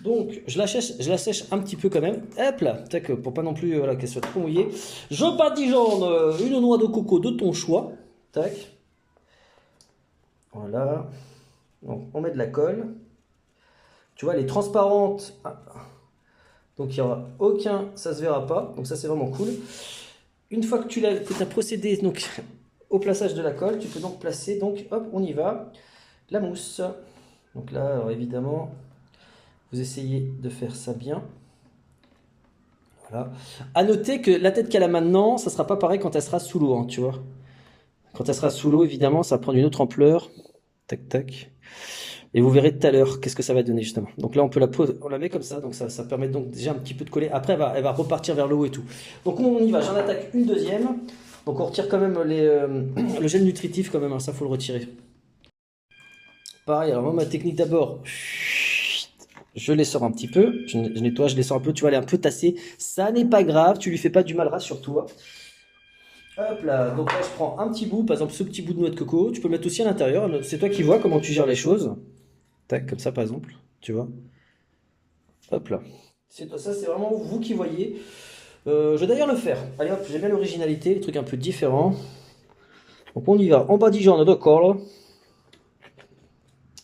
Donc, je la sèche un petit peu quand même. Hop là, tac, pour pas non plus voilà, qu'elle soit trop mouillée. Je badigeonne une noix de coco de ton choix. Tac. Voilà. Donc, on met de la colle. Tu vois, elle est transparente. Ah. Donc, il n'y aura aucun... Ça se verra pas. Donc, ça, c'est vraiment cool. Une fois que tu as procédé donc, au plaçage de la colle, tu peux donc placer... Donc, hop, on y va. La mousse. Donc là, alors évidemment, vous essayez de faire ça bien. Voilà. À noter que la tête qu'elle a maintenant, ça sera pas pareil quand elle sera sous l'eau, hein, tu vois. Quand elle sera sous l'eau, évidemment, ça va prendre une autre ampleur. Tac, tac. Et vous verrez tout à l'heure qu'est-ce que ça va donner, justement. Donc là, on peut la pose, on la met comme ça, donc ça permet donc déjà un petit peu de coller. Après, elle va repartir vers le haut et tout. Donc on y va, j'en attaque une deuxième. Donc on retire quand même le gel nutritif, quand même, hein, ça faut le retirer. Pareil, alors moi, ma technique d'abord, je les sors un petit peu, je nettoie, je les sors un peu, tu vois, elle est un peu tassée. Ça n'est pas grave, tu lui fais pas du mal, rassure-toi. Hop là, donc là je prends un petit bout, par exemple ce petit bout de noix de coco, tu peux le mettre aussi à l'intérieur, c'est toi qui vois comment tu gères les choses. Tac, comme ça par exemple, tu vois. Hop là. Ça c'est vraiment vous qui voyez. Je vais d'ailleurs le faire. Allez hop, j'aime bien l'originalité, les trucs un peu différents. Donc on y va, en badigeonne de colle.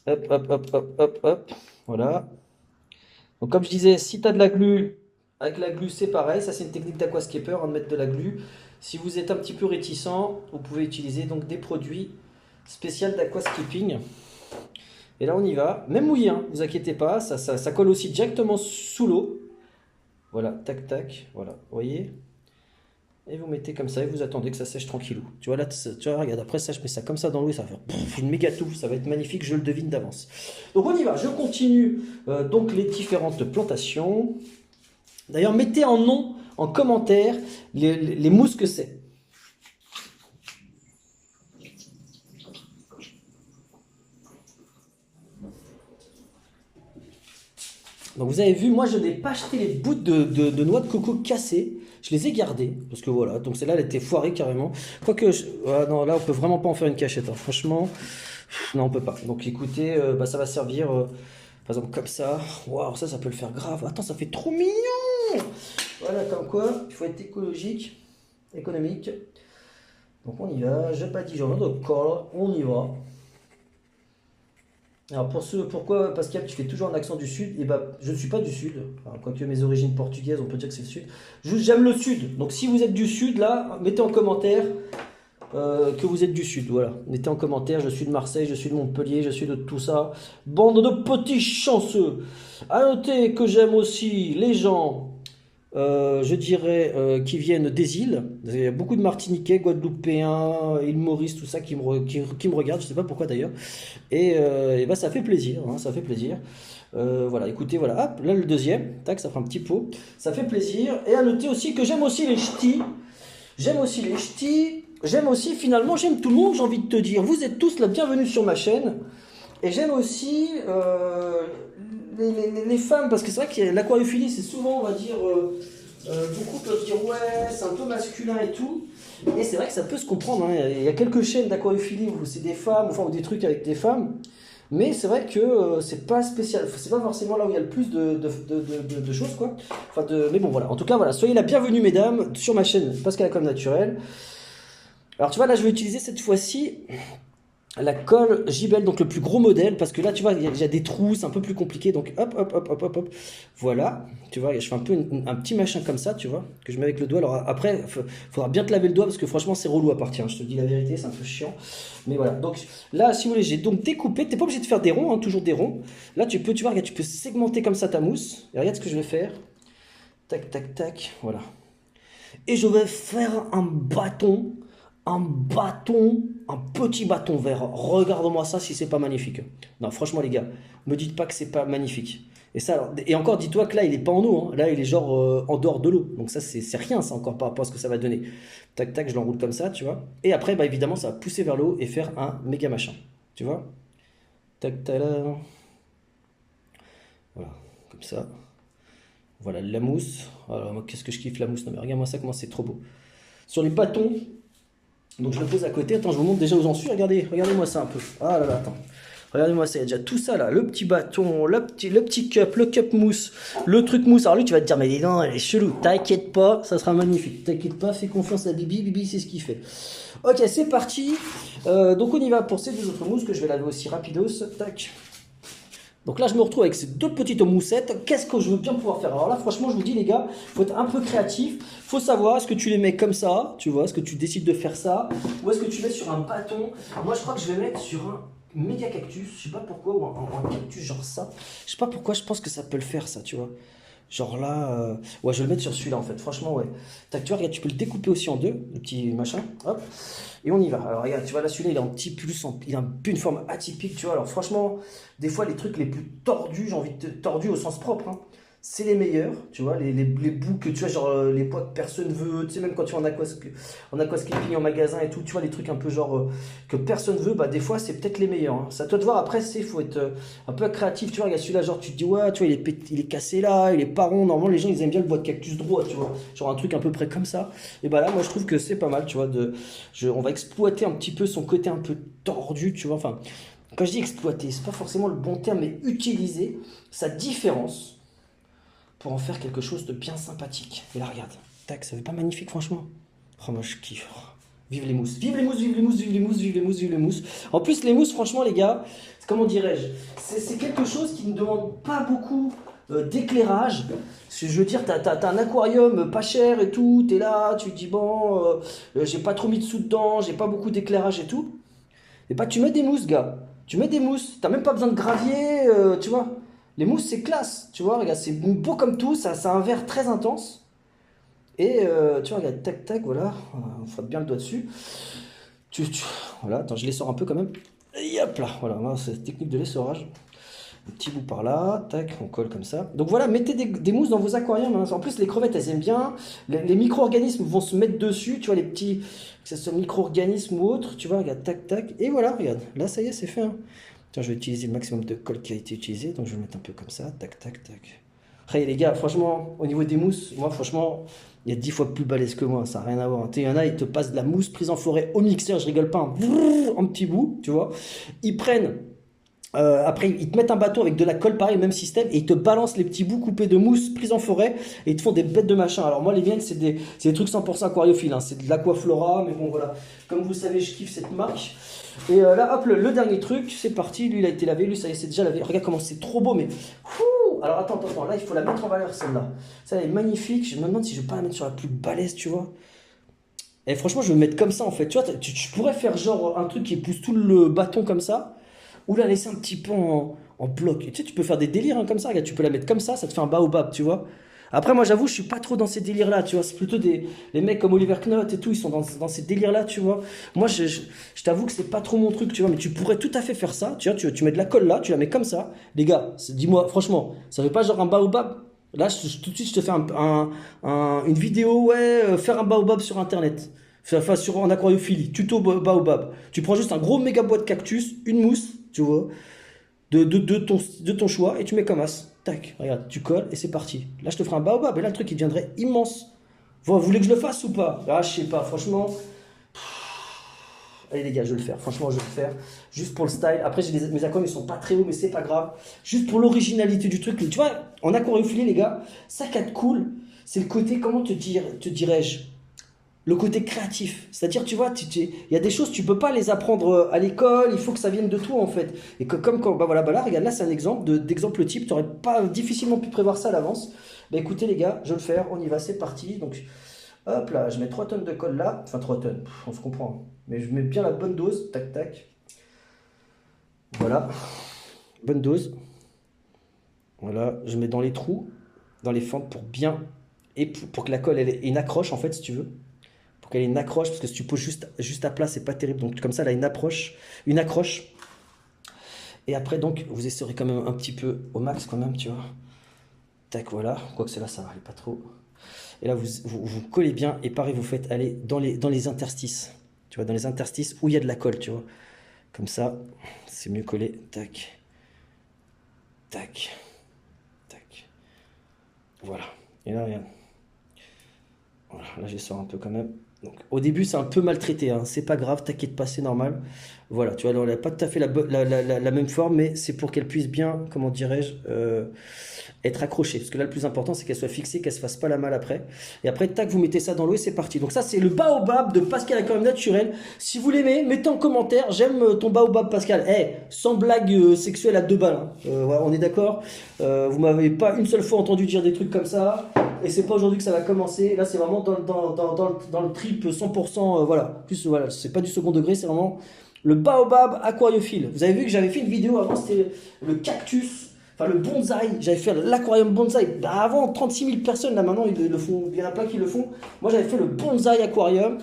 Hop, hop, hop, hop, hop, hop. Voilà. Donc comme je disais, si tu as de la glu, avec la glu c'est pareil, ça c'est une technique d'aquascaper, hein, de mettre de la glu. Si vous êtes un petit peu réticent, vous pouvez utiliser donc des produits spéciaux d'aquascaping. Et là on y va, même mouillé, hein, vous inquiétez pas, ça colle aussi directement sous l'eau. Voilà, tac tac, voilà, vous voyez. Et vous mettez comme ça et vous attendez que ça sèche tranquillou. Tu vois là, tu vois, regarde, après ça je mets ça comme ça dans l'eau et ça va faire une méga touffe, ça va être magnifique, je le devine d'avance. Donc on y va, je continue donc les différentes plantations. D'ailleurs, mettez en nom, en commentaire, les mousses que c'est. Donc vous avez vu, moi je n'ai pas acheté les bouts de noix de coco cassées. Je les ai gardées, parce que voilà, donc celle-là elle était foirée carrément. Quoique, non, là on peut vraiment pas en faire une cachette, hein. Franchement, non on peut pas. Donc écoutez, bah, ça va servir, par exemple comme ça. Waouh, ça peut le faire grave. Attends, ça fait trop mignon. Voilà, comme quoi, il faut être écologique, économique. Donc on y va, je badigeonne de colle, on y va. Alors pourquoi Pascal tu fais toujours un accent du sud? Et bah je ne suis pas du sud, enfin, quoique mes origines portugaises on peut dire que c'est le sud. Juste j'aime le sud, donc si vous êtes du sud là, mettez en commentaire que vous êtes du sud, voilà. Mettez en commentaire, je suis de Marseille, je suis de Montpellier, je suis de tout ça. Bande de petits chanceux. À noter que j'aime aussi les gens je dirais, qui viennent des îles. Il y a beaucoup de Martiniquais, Guadeloupéens, île Maurice, tout ça qui me regardent, je sais pas pourquoi d'ailleurs. Et bah, ça fait plaisir, hein, ça fait plaisir. Voilà, écoutez, voilà, hop, là le deuxième, tac, ça fera un petit pot. Ça fait plaisir. Et à noter aussi que j'aime aussi les ch'tis. J'aime aussi les ch'tis. J'aime aussi, finalement, j'aime tout le monde, j'ai envie de te dire. Vous êtes tous la bienvenue sur ma chaîne. Et j'aime aussi les femmes, parce que c'est vrai que l'aquariophilie, c'est souvent, on va dire, beaucoup peuvent dire ouais, c'est un peu masculin et tout. Et c'est vrai que ça peut se comprendre, hein. Il y a quelques chaînes d'aquariophilie où c'est des femmes, enfin, ou des trucs avec des femmes. Mais c'est vrai que c'est pas spécial, c'est pas forcément là où il y a le plus de choses, quoi. Enfin, mais bon, voilà. En tout cas, voilà, soyez la bienvenue, mesdames, sur ma chaîne Pascal Comme Naturel. Alors, tu vois, là, je vais utiliser cette fois-ci la colle Gibel, donc le plus gros modèle, parce que là, tu vois, il y a des trous, c'est un peu plus compliqué, donc hop, hop, hop, hop, hop, hop, voilà, tu vois, je fais un peu un petit machin comme ça, tu vois, que je mets avec le doigt. Alors après, faudra bien te laver le doigt, parce que franchement, c'est relou à partir, hein, je te dis la vérité, c'est un peu chiant, mais voilà. Donc là, si vous voulez, j'ai donc découpé, t'es pas obligé de faire des ronds, hein, toujours des ronds. Là, tu peux, tu vois, regarde, tu peux segmenter comme ça ta mousse, et regarde ce que je vais faire, tac, tac, tac, voilà. Et je vais faire un petit bâton vert. Regarde-moi ça si c'est pas magnifique. Non, franchement les gars, me dites pas que c'est pas magnifique. Et ça, alors, et encore, dis-toi que là, il est pas en eau, hein. Là, il est genre en dehors de l'eau. Donc ça, c'est rien, ça encore par rapport à ce que ça va donner. Tac, tac, je l'enroule comme ça, tu vois. Et après, bah évidemment, ça va pousser vers l'eau et faire un méga machin. Tu vois. Tac, tac, là. Voilà, comme ça. Voilà, la mousse. Alors, moi, qu'est-ce que je kiffe la mousse. Non, mais regarde-moi ça, comment c'est trop beau. Sur les bâtons, donc je le pose à côté. Attends, je vous montre déjà où j'en suis. Regardez, regardez-moi ça un peu. Ah là là, attends. Regardez-moi ça, il y a déjà tout ça là, le petit bâton, le petit cup, le cup mousse, le truc mousse. Alors lui, tu vas te dire, mais dis non, elle est chelou. T'inquiète pas, ça sera magnifique. T'inquiète pas, fais confiance à Bibi, Bibi c'est ce qu'il fait. Ok, c'est parti. Donc on y va pour ces deux autres mousses que je vais laver aussi rapidos. Tac. Donc là, je me retrouve avec ces deux petites moussettes. Qu'est-ce que je veux bien pouvoir faire? Alors là, franchement, je vous dis, les gars, faut être un peu créatif. Faut savoir, est-ce que tu les mets comme ça, tu vois, est-ce que tu décides de faire ça, ou est-ce que tu mets sur un bâton? Moi, je crois que je vais mettre sur un méga cactus, je sais pas pourquoi, ou un cactus genre ça. Je sais pas pourquoi, je pense que ça peut le faire, ça, tu vois. Genre là, ouais, je vais le mettre sur celui-là en fait, franchement, ouais. Tac, tu vois, regarde, tu peux le découper aussi en deux, le petit machin, hop, et on y va. Alors, regarde, tu vois, là, celui-là, il est en petit plus, il a un peu une forme atypique, tu vois. Alors, franchement, des fois, les trucs les plus tordus, j'ai envie de tordus au sens propre, hein, c'est les meilleurs, tu vois, les bouts que tu vois, genre les poids que personne veut, tu sais, même quand tu vas en aquascaping en magasin et tout, tu vois, les trucs un peu genre que personne veut, bah des fois c'est peut-être les meilleurs, hein. C'est à toi de voir, après, il faut être un peu créatif, tu vois, regarde celui-là, genre tu te dis, ouais, tu vois, il est cassé là, il est pas rond, normalement les gens ils aiment bien le bois de cactus droit, tu vois, genre un truc à peu près comme ça, et bah là, moi je trouve que c'est pas mal, tu vois, on va exploiter un petit peu son côté un peu tordu, tu vois, enfin, quand je dis exploiter, c'est pas forcément le bon terme, mais utiliser sa différence pour en faire quelque chose de bien sympathique. Et là, regarde, tac, ça fait pas magnifique, franchement. Oh, moi, je kiffe. Vive les mousses, vive les mousses, vive les mousses, vive les mousses, vive les mousses, vive les mousses. En plus, les mousses, franchement, les gars, comment dirais-je, c'est quelque chose qui ne demande pas beaucoup d'éclairage. Je veux dire, t'as un aquarium pas cher et tout, t'es là, tu te dis, bon, j'ai pas trop mis de sous dedans, j'ai pas beaucoup d'éclairage et tout. Et bah tu mets des mousses, gars. Tu mets des mousses. T'as même pas besoin de gravier, tu vois. Les mousses, c'est classe, tu vois. Regarde, c'est beau comme tout. Ça a un vert très intense. Et tu vois, regarde, tac, tac, voilà. On frappe bien le doigt dessus. Voilà, attends, je les sors un peu quand même. Et hop là, voilà, c'est la technique de l'essorage. Un petit bout par là, tac, on colle comme ça. Donc voilà, mettez des mousses dans vos aquariums, hein. En plus, les crevettes, elles aiment bien. Les micro-organismes vont se mettre dessus, tu vois, les petits, que ce soit micro-organismes ou autres, tu vois, regarde, tac, tac. Et voilà, regarde, là, ça y est, c'est fait, hein. Tiens, je vais utiliser le maximum de colle qui a été utilisé, donc je vais le mettre un peu comme ça, tac, tac, tac. Après, les gars, franchement, au niveau des mousses, moi, franchement, il y a 10 fois plus balèze que moi, ça n'a rien à voir. Il y en a, ils te passent de la mousse prise en forêt au mixeur, je rigole pas, en petits bouts, tu vois. Ils prennent après, ils te mettent un bateau avec de la colle, pareil, même système, et ils te balancent les petits bouts coupés de mousse prise en forêt, et ils te font des bêtes de machin. Alors, moi, les miennes, c'est des trucs 100% aquariophiles, hein. C'est de l'aquaflora, mais bon, voilà. Comme vous savez, je kiffe cette marque. Et là, hop, le dernier truc, c'est parti. Lui, il a été lavé, lui, ça y est, c'est déjà lavé. Regarde comment c'est trop beau, mais. Alors, attends, là, il faut la mettre en valeur, celle-là. Ça, elle est magnifique. Je me demande si je vais pas la mettre sur la plus balèze, tu vois. Et franchement, je vais me mettre comme ça, en fait. Tu vois, tu pourrais faire genre un truc qui pousse tout le bâton comme ça ou la laisser un petit peu en bloc. Et tu sais, tu peux faire des délires hein, comme ça. Regarde, tu peux la mettre comme ça te fait un baobab, tu vois. Après, moi, j'avoue, je suis pas trop dans ces délires-là, tu vois. C'est plutôt les mecs comme Oliver Knott et tout, ils sont dans ces délires-là, tu vois. Moi, je t'avoue que c'est pas trop mon truc, tu vois. Mais tu pourrais tout à fait faire ça. Tu vois, tu mets de la colle là, tu la mets comme ça. Les gars, dis-moi, franchement, ça fait pas genre un baobab? Là, tout de suite, je te fais une vidéo, ouais, faire un baobab sur Internet. Enfin, en aquariophilie, tuto baobab. Tu prends juste un gros méga bois de cactus, une mousse, tu vois, de ton choix, et tu mets comme as. Tac, regarde, tu colles, et c'est parti. Là, je te ferai un baobab, et là, le truc, il deviendrait immense. Vous voulez que je le fasse ou pas? Ah, je sais pas, franchement. Allez les gars, je vais le faire. Franchement, je vais le faire. Juste pour le style. Après, mes aquariums, ils sont pas très hauts, mais c'est pas grave. Juste pour l'originalité du truc. Tu vois, en aquariophilie, les gars, ça qui est cool, c'est le côté, comment te dirais-je? Le côté créatif. C'est-à-dire, tu vois, il y a des choses, tu peux pas les apprendre à l'école, il faut que ça vienne de toi, en fait. Et que comme quand, bah voilà, bah là, regarde, là, c'est un exemple d'exemple type, tu n'aurais pas difficilement pu prévoir ça à l'avance. Bah écoutez, les gars, je vais le faire, on y va, c'est parti. Donc, hop là, je mets 3 tonnes de colle là, enfin 3 tonnes, on se comprend. Mais je mets bien la bonne dose, tac, tac. Voilà, bonne dose. Voilà, je mets dans les trous, dans les fentes pour bien, et pour que la colle, elle ait une accroche, en fait, si tu veux. Pour qu'elle ait une accroche, parce que si tu poses juste à plat, c'est pas terrible. Donc comme ça, elle a une accroche. Et après, donc, vous essorez quand même un petit peu au max quand même, tu vois. Tac, voilà. Quoique celle-là, ça va pas trop. Et là, vous collez bien. Et pareil, vous faites aller dans les interstices. Tu vois, dans les interstices où il y a de la colle, tu vois. Comme ça, c'est mieux collé. Tac, tac, tac. Voilà. Et là, regarde. Voilà, là, j'essore un peu quand même. Donc, au début, c'est un peu maltraité, hein. C'est pas grave, t'inquiète pas, c'est normal. Voilà, tu vois, alors elle n'a pas tout à fait la même forme, mais c'est pour qu'elle puisse bien, comment dirais-je, être accrochée. Parce que là, le plus important, c'est qu'elle soit fixée, qu'elle se fasse pas la malle après. Et après, tac, vous mettez ça dans l'eau et c'est parti. Donc ça, c'est le baobab de Pascal Aquarium Naturel. Si vous l'aimez, mettez en commentaire, j'aime ton baobab Pascal. Eh, sans blague sexuelle à 2 balles, hein. Voilà, on est d'accord. Vous m'avez pas une seule fois entendu dire des trucs comme ça. Et c'est pas aujourd'hui que ça va commencer. Là, c'est vraiment dans le trip 100%. Voilà. Plus, voilà, c'est pas du second degré, c'est vraiment le baobab aquariophile. Vous avez vu que j'avais fait une vidéo avant, c'était le cactus, enfin le bonsaï. J'avais fait l'aquarium bonsaï. Bah, avant, 36 000 personnes, là maintenant, ils le font. Il y en a plein qui le font. Moi, j'avais fait le bonsaï aquarium.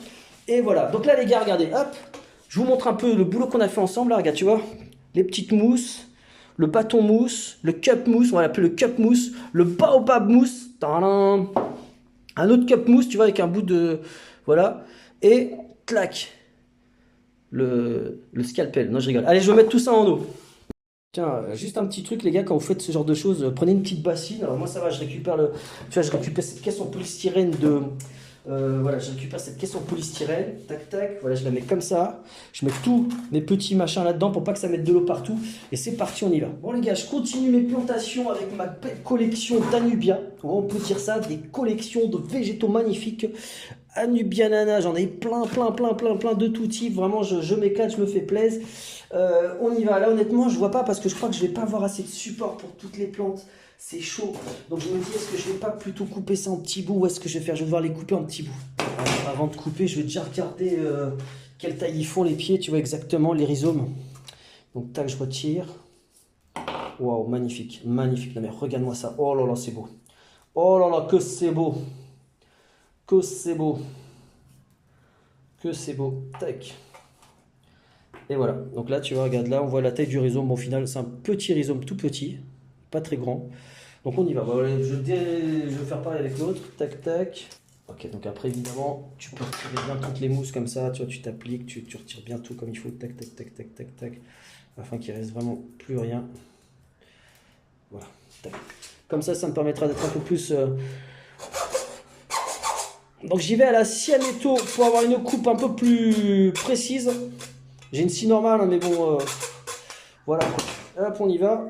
Et voilà. Donc là, les gars, regardez, hop. Je vous montre un peu le boulot qu'on a fait ensemble. Là, regarde, tu vois, les petites mousses, le bâton mousse, le cup mousse, on va l'appeler le cup mousse, le baobab mousse. Tadam. Un autre cup mousse, tu vois, avec un bout de... Voilà. Et, clac, le scalpel. Non, je rigole. Allez, je vais mettre tout ça en eau. Tiens, juste un petit truc, les gars, quand vous faites ce genre de choses, prenez une petite bassine. Alors moi, ça va, je récupère tu vois, je récupère cette caisse en polystyrène de... voilà, je récupère cette caisse en polystyrène. Tac, tac. Voilà, je la mets comme ça. Je mets tous mes petits machins là-dedans pour pas que ça mette de l'eau partout. Et c'est parti, on y va. Bon, les gars, je continue mes plantations avec ma collection d'Anubia. On peut dire ça, des collections de végétaux magnifiques. Anubia Nana, j'en ai plein de tout type. Vraiment, je m'éclate, je me fais plaisir. On y va. Là, honnêtement, je vois pas parce que je crois que je vais pas avoir assez de support pour toutes les plantes. C'est chaud. Donc, je me dis, est-ce que je vais pas plutôt couper ça en petits bouts ou est-ce que je vais faire? Je vais devoir les couper en petits bouts. Avant de couper, je vais déjà regarder quelle taille ils font les pieds. Tu vois exactement les rhizomes. Donc, tac, je retire. Waouh, magnifique. Magnifique. Non, mais regarde-moi ça. Oh là là, c'est beau. Oh là là, que c'est beau. Que c'est beau. Que c'est beau. Tac. Et voilà. Donc là, tu vois, regarde, là, on voit la taille du rhizome. Bon, au final, c'est un petit rhizome tout petit. Pas très grand. Donc on y va. Voilà, je vais faire pareil avec l'autre. Tac, tac. Ok, donc après, évidemment, tu peux retirer bien toutes les mousses comme ça. Tu vois, tu t'appliques, tu retires bien tout comme il faut. Tac, tac, tac, tac, tac, tac. Afin qu'il reste vraiment plus rien. Voilà. Tac. Comme ça me permettra d'être un peu plus... Donc j'y vais à la Cianeto pour avoir une coupe un peu plus précise. J'ai une scie normale, hein, mais bon, voilà. Hop, on y va.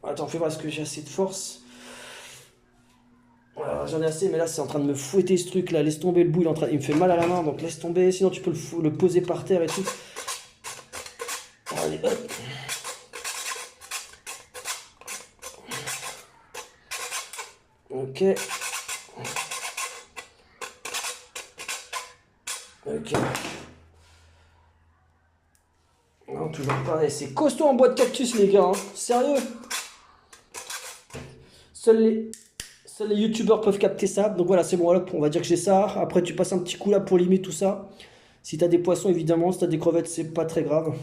Attends, fais voir, est-ce que j'ai assez de force? Voilà, j'en ai assez, mais là c'est en train de me fouetter ce truc là. Laisse tomber le bout, il me fait mal à la main, donc laisse tomber. Sinon tu peux le poser par terre et tout. Allez, hop. Ok. Ok. Non, toujours pas. Et c'est costaud en bois de cactus, les gars, hein. Sérieux. Seuls les youtubeurs peuvent capter ça. Donc voilà, c'est bon, hop, on va dire que j'ai ça. Après, tu passes un petit coup là pour limiter tout ça. Si t'as des poissons, évidemment. Si t'as des crevettes, c'est pas très grave.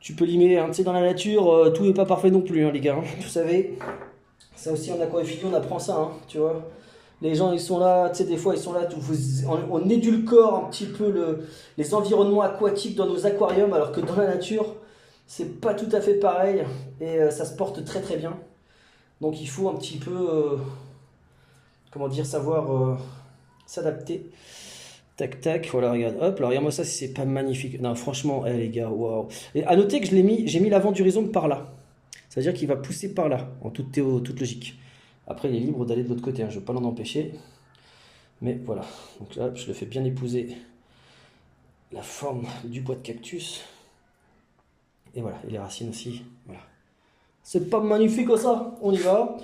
Tu peux limer, hein. Tu sais, dans la nature, tout n'est pas parfait non plus, hein, les gars, hein. Vous savez, ça aussi, en aquariophilie, on apprend ça, hein, tu vois. Les gens, ils sont là, tu sais, des fois, ils sont là, on édulcore un petit peu les environnements aquatiques dans nos aquariums, alors que dans la nature, c'est pas tout à fait pareil, et ça se porte très très bien. Donc il faut un petit peu, comment dire, savoir s'adapter. Tac tac, voilà, regarde, hop, là, regarde-moi ça si c'est pas magnifique. Non, franchement, les gars, waouh. Et à noter que j'ai mis l'avant du rhizome par là. C'est-à-dire qu'il va pousser par là, en toute logique. Après, il est libre d'aller de l'autre côté, hein, je ne veux pas l'en empêcher. Mais voilà, donc là, je le fais bien épouser la forme du bois de cactus. Et voilà, et les racines aussi, voilà. C'est pas magnifique ça, on y va.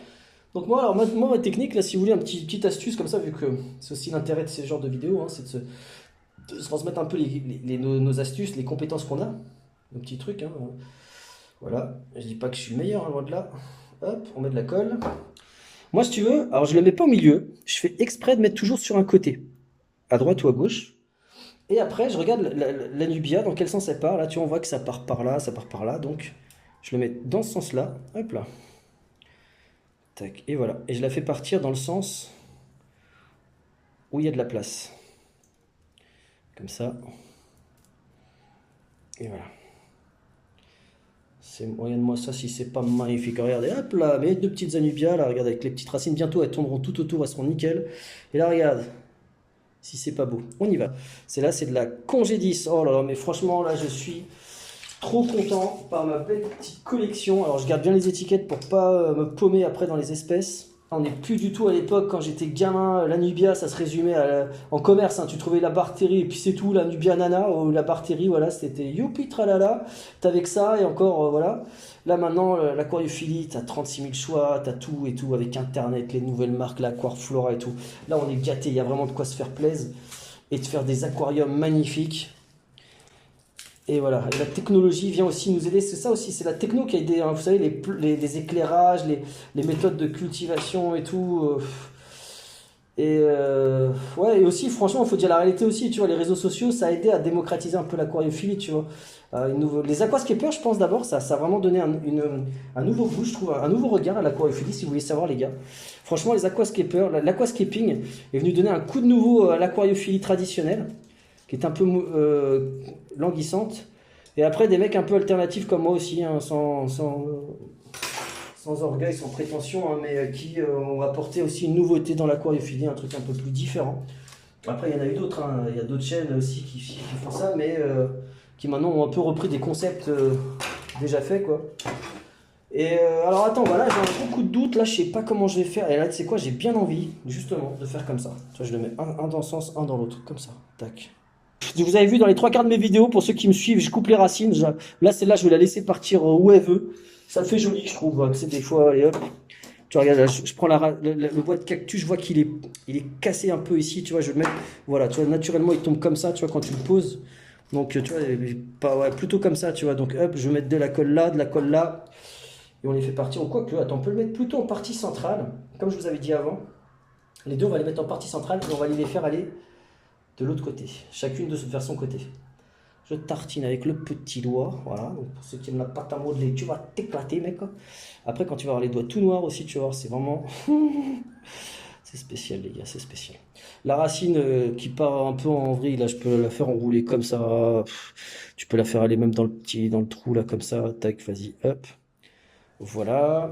Donc moi, alors moi, ma technique, là, si vous voulez, petite astuce comme ça, vu que c'est aussi l'intérêt de ce genre de vidéo, hein, c'est de se transmettre un peu nos astuces, les compétences qu'on a, nos petits trucs, hein. Voilà, je dis pas que je suis le meilleur, hein, loin de là. Hop, on met de la colle. Moi, si tu veux, alors je le mets pas au milieu, je fais exprès de mettre toujours sur un côté, à droite ou à gauche. Et après, je regarde la nubia, dans quel sens elle part. Là, tu vois, on voit que ça part par là, ça part par là, donc je le mets dans ce sens-là, hop là. Tac, et voilà. Et je la fais partir dans le sens où il y a de la place. Comme ça. Et voilà. Regarde-moi ça si c'est pas magnifique. Regardez, hop là, mes deux petites anubias, là, regarde, avec les petites racines, bientôt elles tourneront tout autour, elles seront nickel. Et là, regarde. Si c'est pas beau. On y va. C'est là, c'est de la Congédis. Oh là là, mais franchement, là, je suis trop content par ma belle petite collection. Alors, je garde bien les étiquettes pour pas me paumer après dans les espèces. On n'est plus du tout à l'époque, quand j'étais gamin, la Nubia, ça se résumait en commerce. Hein. Tu trouvais la Barthérie et puis c'est tout, la Nubia Nana ou la Barthérie, voilà, c'était youpi tralala. T'avais que ça et encore, voilà. Là maintenant, l'aquariophilie, t'as 36 000 choix, t'as tout et tout avec Internet, les nouvelles marques, l'Aquarflora et tout. Là, on est gâté, il y a vraiment de quoi se faire plaisir et de faire des aquariums magnifiques. Et voilà, et la technologie vient aussi nous aider, c'est ça aussi, c'est la techno qui a aidé, hein. Vous savez, les éclairages, les méthodes de cultivation et tout. Ouais, et aussi, franchement, il faut dire la réalité aussi, tu vois, les réseaux sociaux, ça a aidé à démocratiser un peu l'aquariophilie, tu vois. Les aquascapers, je pense d'abord, ça a vraiment donné un nouveau goût, je trouve, un nouveau regard à l'aquariophilie, si vous voulez savoir, les gars. Franchement, les aquascapers, l'aquascaping est venu donner un coup de nouveau à l'aquariophilie traditionnelle, qui est un peu languissante. Et après, des mecs un peu alternatifs comme moi aussi, hein, sans orgueil, sans prétention, hein, mais qui ont apporté aussi une nouveauté dans l'aquariophilie, un truc un peu plus différent. Après, il y en a eu d'autres, hein. Il y a d'autres chaînes aussi qui font ça, mais qui maintenant ont un peu repris des concepts déjà faits, quoi. Et alors attends, voilà, j'ai un gros coup de doute, là je sais pas comment je vais faire. Et là tu sais quoi, j'ai bien envie justement de faire comme ça. Tu vois, je le mets un dans le sens, un dans l'autre, comme ça, tac. Vous avez vu dans les trois quarts de mes vidéos, pour ceux qui me suivent, je coupe les racines. Là celle-là je vais la laisser partir où elle veut. Ça fait joli je trouve, tu sais, des fois, allez hop. Tu vois, regarde, là, je prends le bois de cactus, je vois qu'il est cassé un peu ici, tu vois, je vais le mettre, voilà, tu vois, naturellement il tombe comme ça, tu vois, quand tu le poses. Donc tu vois, pas, ouais, plutôt comme ça, tu vois, donc hop, je vais mettre de la colle là, et on les fait partir. Ou quoi que, attends, on peut le mettre plutôt en partie centrale, comme je vous avais dit avant. Les deux, on va les mettre en partie centrale et on va les faire aller de l'autre côté, chacune vers son côté. Je tartine avec le petit doigt, voilà. Donc pour ceux qui aiment la pâte à modeler, tu vas t'éclater, mec. Après, quand tu vas avoir les doigts tout noirs aussi, tu vas voir, c'est vraiment... c'est spécial, les gars, c'est spécial. La racine qui part un peu en vrille, là, je peux la faire enrouler comme ça. Tu peux la faire aller même dans le trou, là, comme ça. Tac, vas-y, hop. Voilà.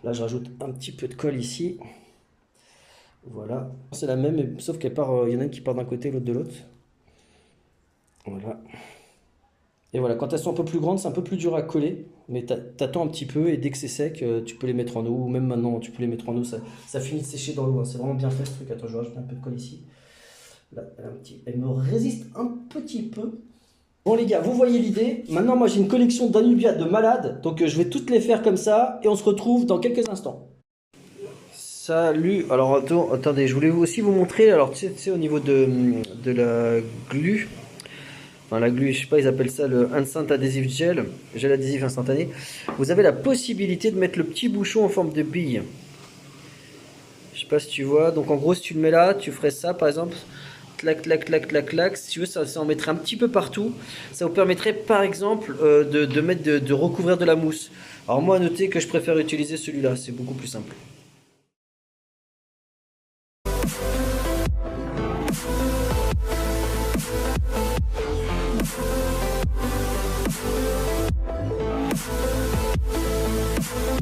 Là, je rajoute un petit peu de colle ici. Voilà. C'est la même, sauf qu'elle part, il y en a une qui part d'un côté, l'autre de l'autre. Voilà. Et voilà, quand elles sont un peu plus grandes, c'est un peu plus dur à coller. Mais t'attends un petit peu et dès que c'est sec, tu peux les mettre en eau. Ou même maintenant, tu peux les mettre en eau. Ça finit de sécher dans l'eau, hein. C'est vraiment bien fait ce truc. Attends, je vais rajouter un peu de colle ici. Là, elle me résiste un petit peu. Bon les gars, vous voyez l'idée. Maintenant, moi j'ai une collection d'Anubia de malades. Donc je vais toutes les faire comme ça. Et on se retrouve dans quelques instants. Salut. Alors attendez, je voulais aussi vous montrer. Alors tu sais au niveau de la glu. Enfin la glu, je sais pas, ils appellent ça le Instant Adhesive gel adhésif instantané. Vous avez la possibilité de mettre le petit bouchon en forme de bille. Je sais pas si tu vois. Donc en gros, si tu le mets là, tu ferais ça par exemple. Clac, clac, clac, clac, clac. Si tu veux, ça en mettrait un petit peu partout. Ça vous permettrait par exemple de recouvrir de la mousse. Alors moi, notez que je préfère utiliser celui-là, c'est beaucoup plus simple.